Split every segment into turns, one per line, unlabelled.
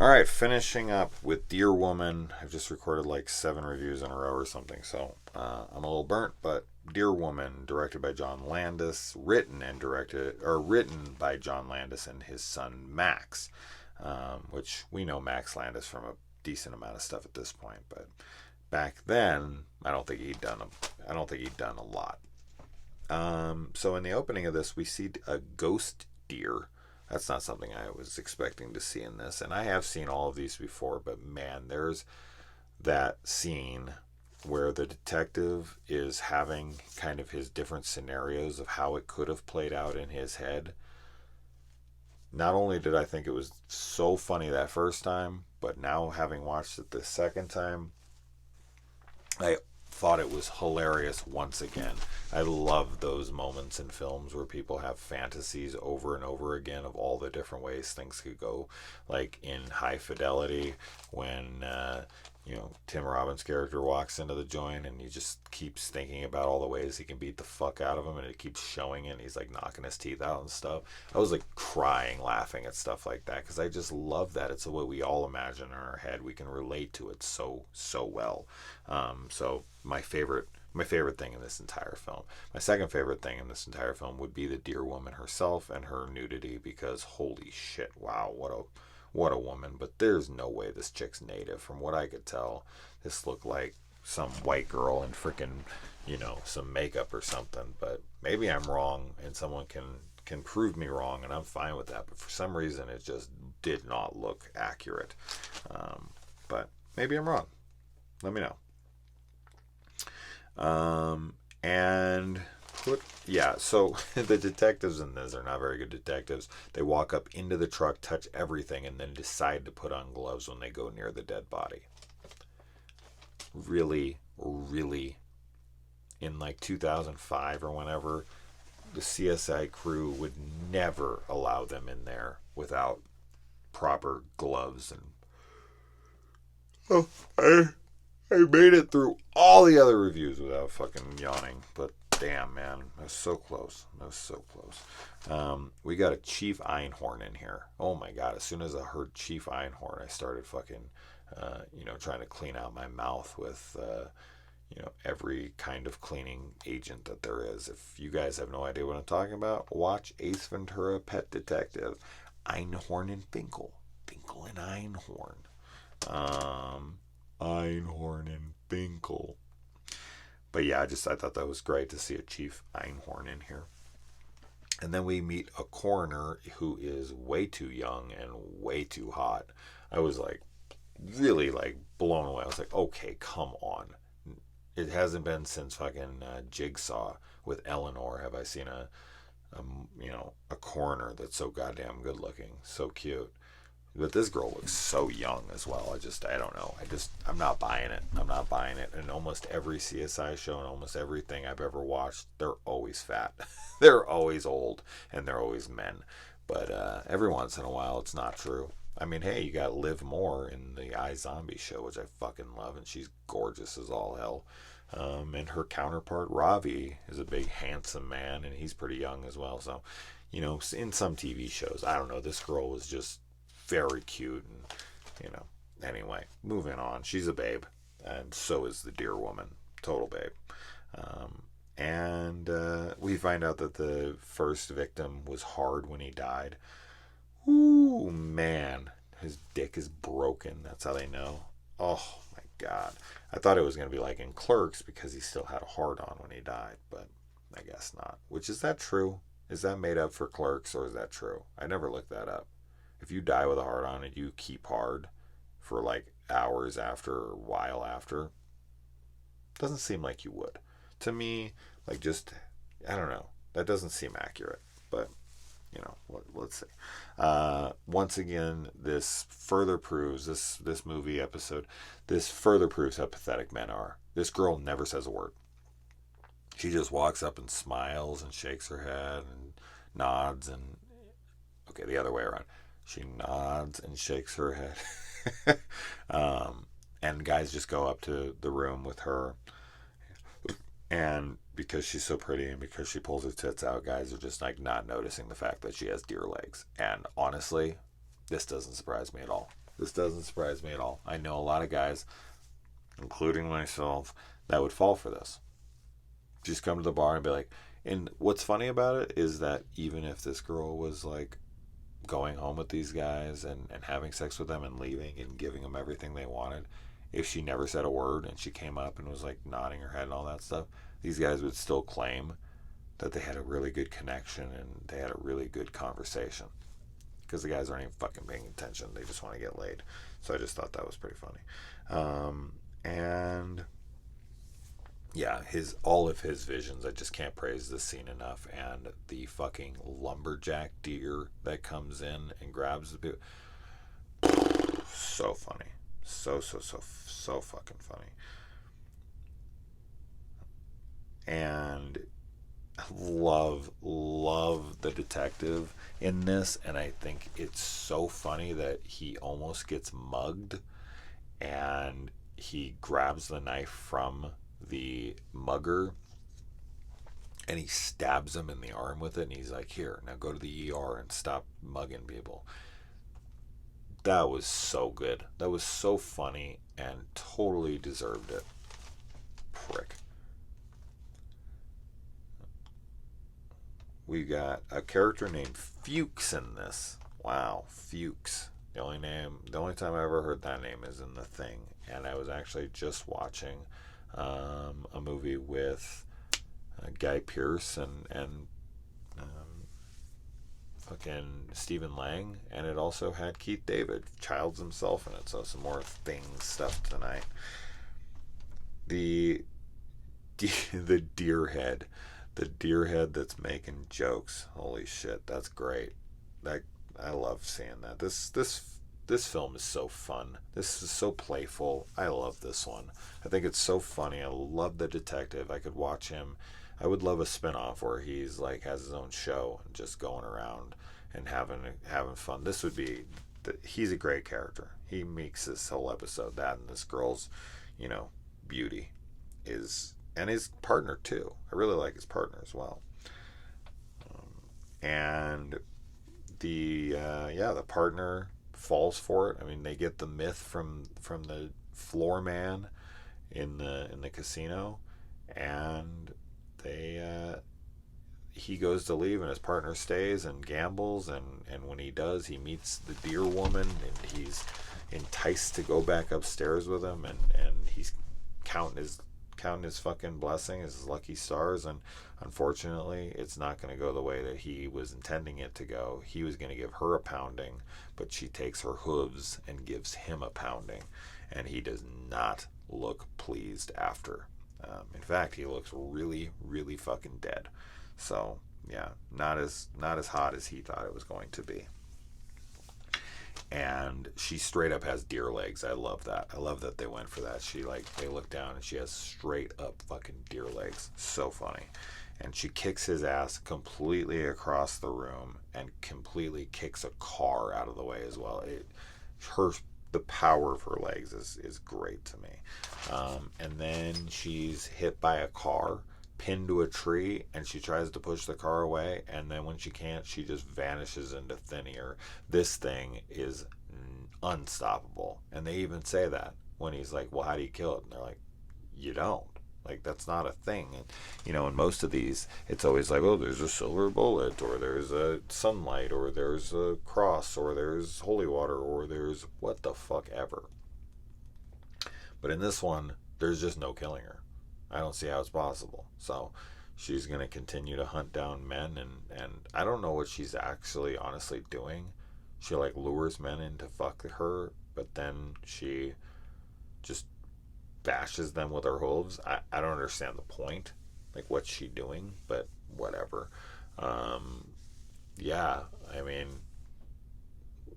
All right, finishing up with Dear Woman. I've just recorded like 7 reviews in a row or something, so I'm a little burnt. But Dear Woman, directed by John Landis, written by John Landis and his son Max, which we know Max Landis from a decent amount of stuff at this point. But back then, I don't think he'd done a lot. So in the opening of this, we see a ghost deer. That's not something I was expecting to see in this. And I have seen all of these before, but man, there's that scene where the detective is having kind of his different scenarios of how it could have played out in his head. Not only did I think it was so funny that first time, but now having watched it the second time, I thought it was hilarious once again. I love those moments in films where people have fantasies over and over again of all the different ways things could go. Like in High Fidelity, when Tim Robbins' character walks into the joint and he just keeps thinking about all the ways he can beat the fuck out of him, and it keeps showing it, and he's like knocking his teeth out and stuff. I was like crying laughing at stuff like that because I just love that. It's the way we all imagine in our head. We can relate to it so well. So my favorite thing in this entire film. My second favorite thing in this entire film would be the Dear Woman herself and her nudity, because holy shit, wow, what a woman. But there's no way this chick's native. From what I could tell, this looked like some white girl in freaking, some makeup or something. But maybe I'm wrong and someone can prove me wrong, and I'm fine with that. But for some reason, it just did not look accurate. But maybe I'm wrong. Let me know. So the detectives in this are not very good detectives. They walk up into the truck, touch everything, and then decide to put on gloves when they go near the dead body. Really, in like 2005 or whenever, the CSI crew would never allow them in there without proper gloves. And I made it through all the other reviews without fucking yawning, but damn, man, I was so close. We got a Chief Einhorn in here. Oh my god! As soon as I heard Chief Einhorn, I started fucking, trying to clean out my mouth with, every kind of cleaning agent that there is. If you guys have no idea what I'm talking about, watch Ace Ventura: Pet Detective. Einhorn and Finkel and Einhorn. Einhorn and Finkel. But yeah, I thought that was great to see a Chief Einhorn in here. And then we meet a coroner who is way too young and way too hot. I was like really like blown away. I was like, okay, come on. It hasn't been since fucking Jigsaw with Eleanor have I seen a coroner that's so goddamn good looking, so cute. But this girl looks so young as well. I don't know. I'm not buying it. And almost every CSI show and almost everything I've ever watched, they're always fat. They're always old, and they're always men. But every once in a while, it's not true. I mean, hey, you got Liv Moore in the iZombie show, which I fucking love, and she's gorgeous as all hell. And her counterpart, Ravi, is a big, handsome man, and he's pretty young as well. So, in some TV shows, I don't know, this girl was just very cute, and anyway, moving on. She's a babe, and so is the Dear Woman. Total babe. And we find out that the first victim was hard when he died. Ooh, man, his dick is broken. That's how they know. Oh my god, I thought it was going to be like in Clerks because he still had a hard on when he died, but I guess not. Which, is that true? Is that made up for Clerks, or is that true? I never looked that up. If you die with a hard on and you keep hard for like hours after or a while after, doesn't seem like you would. To me, like, just, I don't know. That doesn't seem accurate. But, let's see. Once again, this further proves, this movie episode, this further proves how pathetic men are. This girl never says a word. She just walks up and smiles and shakes her head and nods and, okay, the other way around. She nods and shakes her head. And guys just go up to the room with her. And because she's so pretty and because she pulls her tits out, guys are just not noticing the fact that she has deer legs. And honestly, this doesn't surprise me at all. This doesn't surprise me at all. I know a lot of guys, including myself, that would fall for this. Just come to the bar and be like, and what's funny about it is that even if this girl was like going home with these guys and having sex with them and leaving and giving them everything they wanted, if she never said a word and she came up and was like nodding her head and all that stuff, these guys would still claim that they had a really good connection and they had a really good conversation. Because the guys aren't even fucking paying attention. They just want to get laid. So I just thought that was pretty funny. And yeah, all of his visions, I just can't praise this scene enough. And the fucking lumberjack deer that comes in and grabs the people, so funny, so fucking funny. And love the detective in this, and I think it's so funny that he almost gets mugged and he grabs the knife from the mugger and he stabs him in the arm with it, and he's like, here, now go to the ER and stop mugging people. That was so good. That was so funny and totally deserved it. Prick. We got a character named Fuchs in this. Wow, Fuchs. The only time I ever heard that name is in The Thing. And I was actually just watching a movie with Guy Pearce and fucking Stephen Lang, and it also had Keith David, Childs himself, in it. So some more Thing stuff tonight. The deer head. The deer head that's making jokes. Holy shit, that's great. I love seeing that. This film is so fun. This is so playful. I love this one. I think it's so funny. I love the detective. I could watch him. I would love a spinoff where he's like has his own show and just going around and having fun. This would be. He's a great character. He makes this whole episode that, and this girl's, beauty is. And his partner too. I really like his partner as well. And the partner falls for it. I mean, they get the myth from the floor man in the casino, and he goes to leave, and his partner stays and gambles, and when he does, he meets the deer woman, and he's enticed to go back upstairs with him, and he's counting his fucking blessings, his lucky stars, and unfortunately it's not going to go the way that he was intending it to go. He was going to give her a pounding, but she takes her hooves and gives him a pounding, and he does not look pleased after. In fact, he looks really, really fucking dead. So yeah, not as hot as he thought it was going to be. And she straight up has deer legs. I love that. I love that they went for that. They look down and she has straight up fucking deer legs. So funny. And she kicks his ass completely across the room and completely kicks a car out of the way as well. The power of her legs is great to me. And then she's hit by a car, pinned to a tree, and she tries to push the car away, and then when she can't, she just vanishes into thin air. This thing is unstoppable. And they even say that when he's like, well, how do you kill it? And they're like, you don't. Like, that's not a thing. And in most of these, it's always like, oh, there's a silver bullet, or there's a sunlight, or there's a cross, or there's holy water, or there's what the fuck ever. But in this one, there's just no killing her. I don't see how it's possible. So she's going to continue to hunt down men, and I don't know what she's actually honestly doing. She like lures men in to fuck her, but then she just bashes them with her hooves. I don't understand the point. Like, what's she doing? But whatever. Yeah, I mean,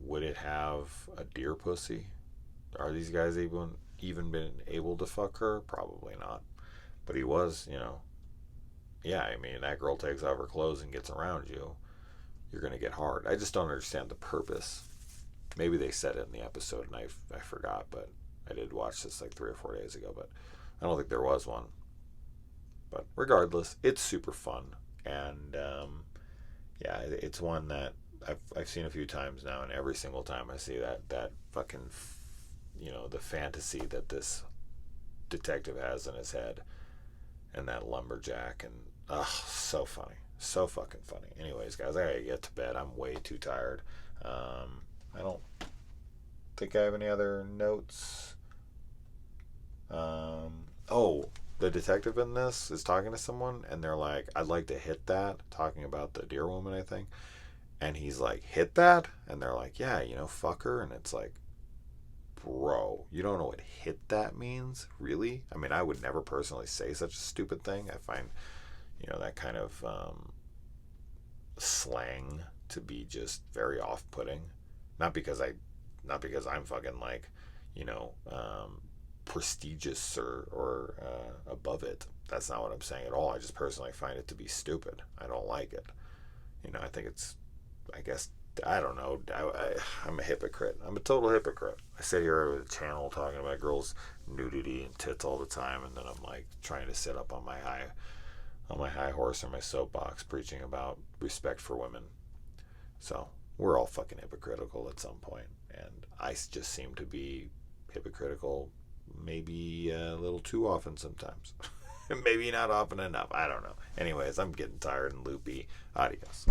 would it have a deer pussy? Are these guys even been able to fuck her? Probably not. But he was, yeah, I mean, that girl takes off her clothes and gets around you, you're going to get hard. I just don't understand the purpose. Maybe they said it in the episode and I forgot, but I did watch this like 3 or 4 days ago, but I don't think there was one. But regardless, it's super fun. And yeah, it's one that I've seen a few times now, and every single time I see that fucking, the fantasy that this detective has in his head, and that lumberjack, and so funny, so fucking funny. Anyways, guys, I gotta get to bed. I'm way too tired. I don't think I have any other notes. Oh, the detective in this is talking to someone, and they're like, "I'd like to hit that," talking about the deer woman, I think. And he's like, "Hit that?" And they're like, "Yeah, fuck her." And it's like, bro, you don't know what hit that means? Really? I mean, I would never personally say such a stupid thing. I find, that kind of slang to be just very off-putting. Not because I'm fucking like, you know, um, prestigious or above it. That's not what I'm saying at all. I just personally find it to be stupid. I don't like it. I think it's, I guess, I don't know. I'm a hypocrite. I'm a total hypocrite. I sit here with a channel talking about girls' nudity and tits all the time, and then I'm like trying to sit up on my high horse or my soapbox, preaching about respect for women. So we're all fucking hypocritical at some point, and I just seem to be hypocritical, maybe a little too often sometimes. Maybe not often enough. I don't know. Anyways, I'm getting tired and loopy. Adios.